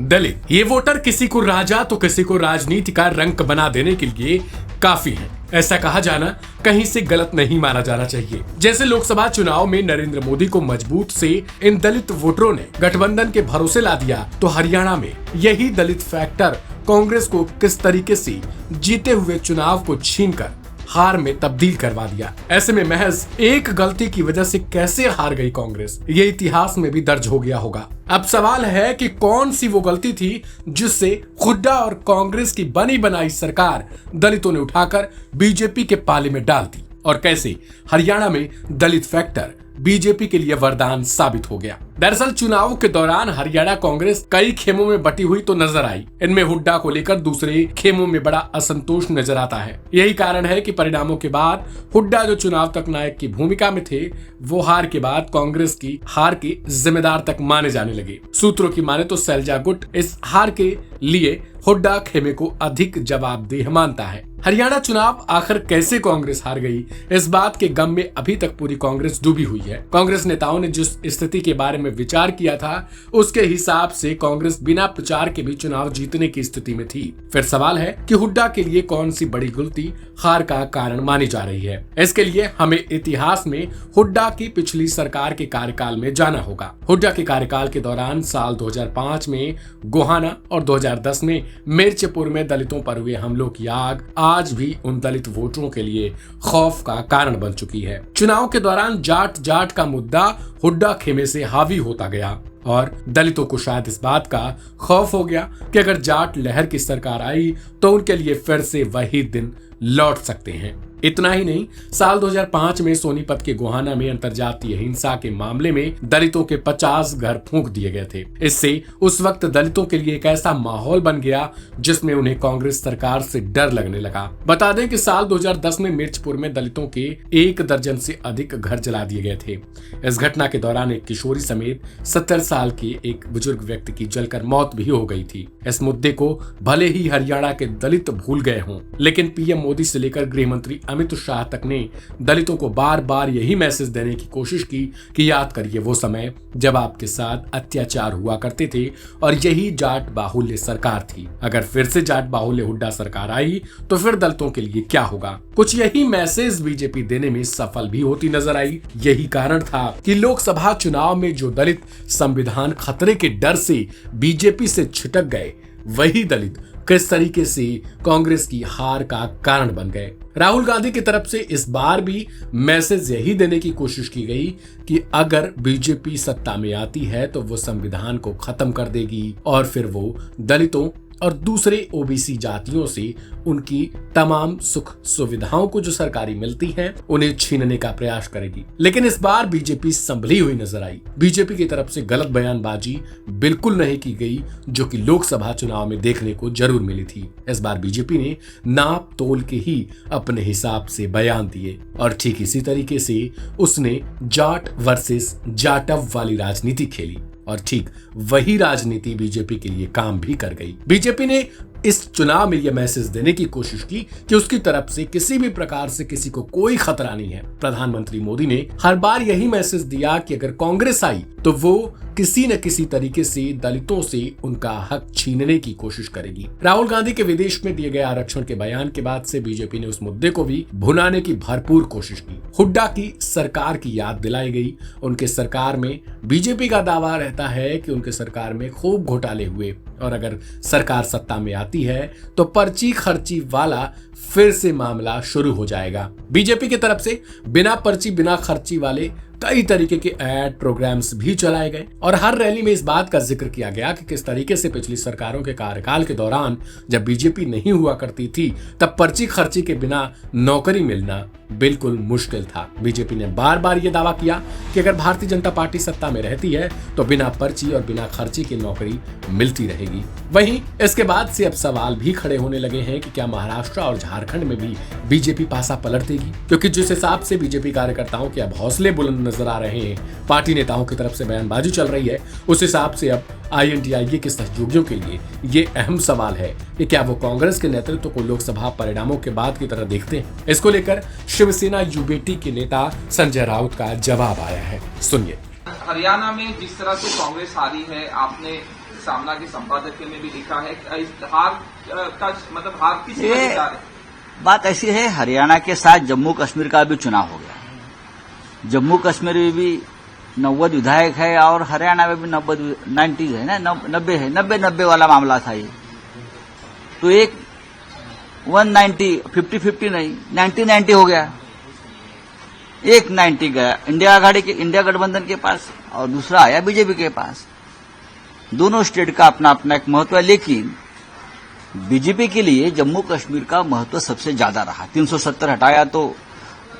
दलित। ये वोटर किसी को राजा तो किसी को राजनीति का रंग बना देने के लिए काफी है। ऐसा कहा जाना कहीं से गलत नहीं माना जाना चाहिए। जैसे लोकसभा चुनाव में नरेंद्र मोदी को मजबूत से इन दलित वोटरों ने गठबंधन के भरोसे ला दिया, तो हरियाणा में यही दलित फैक्टर कांग्रेस को किस तरीके से जीते हुए चुनाव को छीनकर हार में तब्दील करवा दिया। ऐसे में महज एक गलती की वजह से कैसे हार गई कांग्रेस, ये इतिहास में भी दर्ज हो गया होगा। अब सवाल है कि कौन सी वो गलती थी जिससे हुड्डा और कांग्रेस की बनी बनाई सरकार दलितों ने उठाकर बीजेपी के पाले में डाल दी, और कैसे हरियाणा में दलित फैक्टर बीजेपी के लिए वरदान साबित हो गया। दरअसल चुनाव के दौरान हरियाणा कांग्रेस कई खेमों में बटी हुई तो नजर आई। इनमें हुड्डा को लेकर दूसरे खेमों में बड़ा असंतोष नजर आता है। यही कारण है कि परिणामों के बाद हुड्डा जो चुनाव तक नायक की भूमिका में थे, वो हार के बाद कांग्रेस की हार के जिम्मेदार तक माने जाने लगे। सूत्रों की माने तो सैलजा गुट इस हार के लिए हुड्डा खेमे को अधिक जवाबदेह मानता है। हरियाणा चुनाव आखिर कैसे कांग्रेस हार गई, इस बात के गम में अभी तक पूरी कांग्रेस डूबी हुई है। कांग्रेस नेताओं ने जिस स्थिति के बारे में विचार किया था, उसके हिसाब से कांग्रेस बिना प्रचार के भी चुनाव जीतने की स्थिति में थी। फिर सवाल है कि हुड्डा के लिए कौन सी बड़ी गलती हार का कारण मानी जा रही है। इसके लिए हमें इतिहास में हुड्डा की पिछली सरकार के कार्यकाल में जाना होगा। हुड्डा के कार्यकाल के दौरान साल 2005 में गोहाना और 2010 में मिर्चपुर में दलितों पर हुए हमलों की आग आज भी उन दलित वोटरों के लिए खौफ का कारण बन चुकी है। चुनाव के दौरान जाट जाट का मुद्दा हुड्डा खेमे से हावी होता गया और दलितों को शायद इस बात का खौफ हो गया कि अगर जाट लहर की सरकार आई तो उनके लिए फिर से वही दिन लौट सकते हैं। इतना ही नहीं, साल 2005 में सोनीपत के गोहाना में अंतरजातीय हिंसा के मामले में दलितों के 50 घर फूंक दिए गए थे। इससे उस वक्त दलितों के लिए एक ऐसा माहौल बन गया जिसमें उन्हें कांग्रेस सरकार से डर लगने लगा। बता दें कि साल 2010 में मिर्चपुर में दलितों के 1 दर्जन से अधिक घर जला दिए गए थे। इस घटना के दौरान एक किशोरी समेत 70 साल के एक बुजुर्ग व्यक्ति की जलकर मौत भी हो गई थी। इस मुद्दे को भले ही हरियाणा के दलित भूल गए हों, लेकिन पीएम मोदी से लेकर गृह मंत्री अमित शाह तक ने दलितों को बार बार यही मैसेज देने की कोशिश की कि याद करिए वो समय जब आपके साथ अत्याचार हुआ करते थे और यही जाट बाहुल्य सरकार थी। अगर फिर से जाट बाहुल्य हुड्डा सरकार आई तो फिर दलितों के लिए क्या होगा। कुछ यही मैसेज बीजेपी देने में सफल भी होती नजर आई। यही कारण था कि लोकसभा चुनाव में जो दलित संविधान खतरे के डर से बीजेपी से छिटक गए, वही दलित किस तरीके से कांग्रेस की हार का कारण बन गए। राहुल गांधी की तरफ से इस बार भी मैसेज यही देने की कोशिश की गई कि अगर बीजेपी सत्ता में आती है तो वो संविधान को खत्म कर देगी और फिर वो दलितों और दूसरे ओबीसी जातियों से उनकी तमाम सुख सुविधाओं को जो सरकारी मिलती हैं उन्हें छीनने का प्रयास करेगी। लेकिन इस बार बीजेपी संभली हुई नजर आई। बीजेपी की तरफ से गलत बयानबाजी बिल्कुल नहीं की गई, जो कि लोकसभा चुनाव में देखने को जरूर मिली थी। इस बार बीजेपी ने नाप तोल के ही अपने हिसाब से बयान दिए और ठीक इसी तरीके से उसने जाट वर्सेस जाटव वाली राजनीति खेली और ठीक वही राजनीति बीजेपी के लिए काम भी कर गई। बीजेपी ने इस चुनाव में यह मैसेज देने की कोशिश की कि उसकी तरफ से किसी भी प्रकार से किसी को कोई खतरा नहीं है। प्रधानमंत्री मोदी ने हर बार यही मैसेज दिया कि अगर कांग्रेस आई तो वो किसी न किसी तरीके से दलितों से उनका हक छीनने की कोशिश करेगी। राहुल गांधी के विदेश में दिए गए आरक्षण के बयान के बाद से बीजेपी ने उस मुद्दे को भी भुनाने की भरपूर कोशिश की। हुड्डा की सरकार की याद दिलाई गई। उनके सरकार में बीजेपी का दावा रहता है कि उनके सरकार में खूब घोटाले हुए और अगर सरकार सत्ता में आती है तो पर्ची खर्ची वाला फिर से मामला शुरू हो जाएगा। बीजेपी की तरफ से बिना पर्ची बिना खर्ची वाले कई तरीके के एड प्रोग्राम्स भी चलाए गए और हर रैली में इस बात का जिक्र किया गया कि किस तरीके से पिछली सरकारों के कार्यकाल के दौरान जब बीजेपी नहीं हुआ करती थी तब पर्ची खर्ची के बिना नौकरी मिलना बिल्कुल मुश्किल था। बीजेपी ने बार बार ये दावा किया कि अगर भारतीय जनता पार्टी सत्ता में रहती है तो बिना पर्ची और बिना खर्ची की नौकरी मिलती रहेगी। वहीं इसके बाद से अब सवाल भी खड़े होने लगे हैं कि क्या महाराष्ट्र और झारखंड में भी बीजेपी पासा पलट देगी, क्योंकि जिस हिसाब से बीजेपी कार्यकर्ताओं के अब हौसले बुलंद नजर आ रहे हैं, पार्टी नेताओं की तरफ से बयानबाजी चल रही है, उस हिसाब से अब INDIA के सहयोगियों के लिए ये अहम सवाल है कि क्या वो कांग्रेस के नेतृत्व को लोकसभा परिणामों के बाद की तरह देखते हैं। इसको लेकर शिवसेना यूबीटी के नेता संजय राउत का जवाब आया है, सुनिए। हरियाणा में जिस तरह से कांग्रेस हारी है, आपने सामना के संपादकीय में भी लिखा है। हार का मतलब हार किस विचार है? बात ऐसी है, हरियाणा के साथ जम्मू कश्मीर का भी चुनाव हो गया। जम्मू कश्मीर में भी 90 विधायक है और हरियाणा में भी 90 है ना, 90 है, 90 वाला मामला था ये। तो एक 190 50-50 नहीं 90-90 हो गया। एक 90 गया इंडिया गठबंधन के पास और दूसरा आया बीजेपी के पास। दोनों स्टेट का अपना अपना एक महत्व है, लेकिन बीजेपी के लिए जम्मू कश्मीर का महत्व सबसे ज्यादा रहा। 370 हटाया तो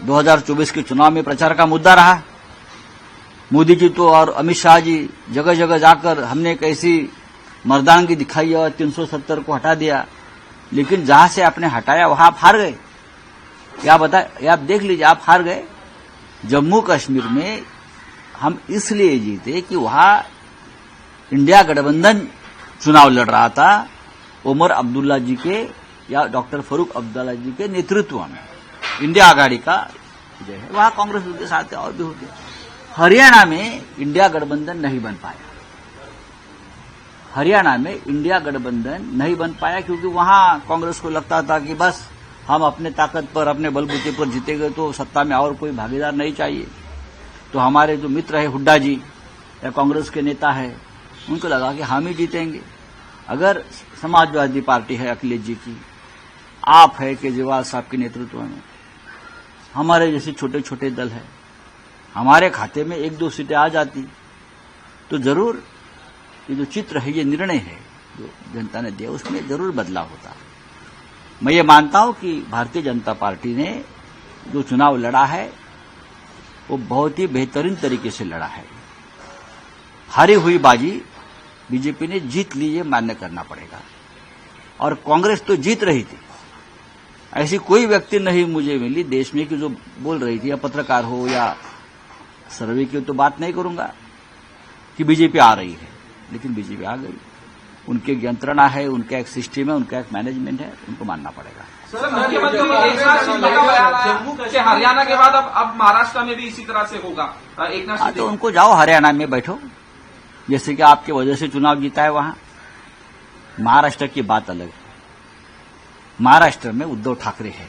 2024 के चुनाव में प्रचार का मुद्दा रहा। मोदी जी तो और अमित शाह जी जगह जगह जाकर हमने कैसी मर्दानगी दिखाई और 370 को हटा दिया, लेकिन जहां से आपने हटाया वहां आप हार गए। आप देख लीजिए, आप हार गए। जम्मू कश्मीर में हम इसलिए जीते कि वहां इंडिया गठबंधन चुनाव लड़ रहा था, उमर अब्दुल्ला जी के या डॉक्टर फारूक अब्दुल्ला जी के नेतृत्व में इंडिया आघाड़ी का जो है वहां कांग्रेस उनके साथ है और भी होते। हरियाणा में इंडिया गठबंधन नहीं बन पाया। हरियाणा में इंडिया गठबंधन नहीं बन पाया क्योंकि वहां कांग्रेस को लगता था कि बस हम अपने ताकत पर अपने बलबूते पर जीतेंगे तो सत्ता में और कोई भागीदार नहीं चाहिए। तो हमारे जो मित्र है हुड्डा जी या कांग्रेस के नेता है, उनको लगा कि हम ही जीतेंगे। अगर समाजवादी पार्टी है अखिलेश जी की, आप है केजरीवाल साहब के नेतृत्व में, हमारे जैसे छोटे छोटे दल है, हमारे खाते में 1-2 सीटें आ जाती तो जरूर ये जो चित्र है, ये निर्णय है जो जनता ने दिया, उसमें जरूर बदलाव होता। मैं ये मानता हूं कि भारतीय जनता पार्टी ने जो चुनाव लड़ा है वो बहुत ही बेहतरीन तरीके से लड़ा है। हारी हुई बाजी बीजेपी ने जीत ली, ये मान्य करना पड़ेगा। और कांग्रेस तो जीत रही थी। ऐसी कोई व्यक्ति नहीं मुझे मिली देश में कि जो बोल रही थी, या पत्रकार हो या सर्वे की तो बात नहीं करूंगा, कि बीजेपी आ रही है, लेकिन बीजेपी आ गई। उनके यंत्रणा है, उनका एक सिस्टम है, उनका एक मैनेजमेंट है, उनको मानना पड़ेगा। सर, मुख्यमंत्री एक नाथ शिंदे का बयान आया कि हरियाणा के बाद अब महाराष्ट्र में भी इसी तरह से होगा। एक नाथ शिंदे तो उनको जाओ हरियाणा में बैठो, जैसे कि आपके वजह से चुनाव जीता है वहां। महाराष्ट्र की बात अलग है। महाराष्ट्र में उद्धव ठाकरे है,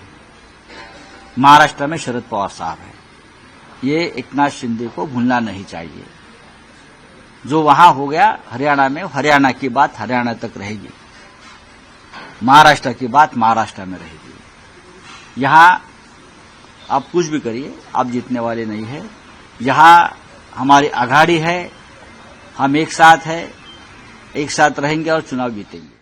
महाराष्ट्र में शरद पवार साहब है। ये एक नाथ शिंदे को भूलना नहीं चाहिए। जो वहां हो गया हरियाणा में, हरियाणा की बात हरियाणा तक रहेगी, महाराष्ट्र की बात महाराष्ट्र में रहेगी। यहां आप कुछ भी करिए, आप जीतने वाले नहीं है। यहां हमारी आघाड़ी है, हम एक साथ हैं, एक साथ रहेंगे और चुनाव जीतेंगे।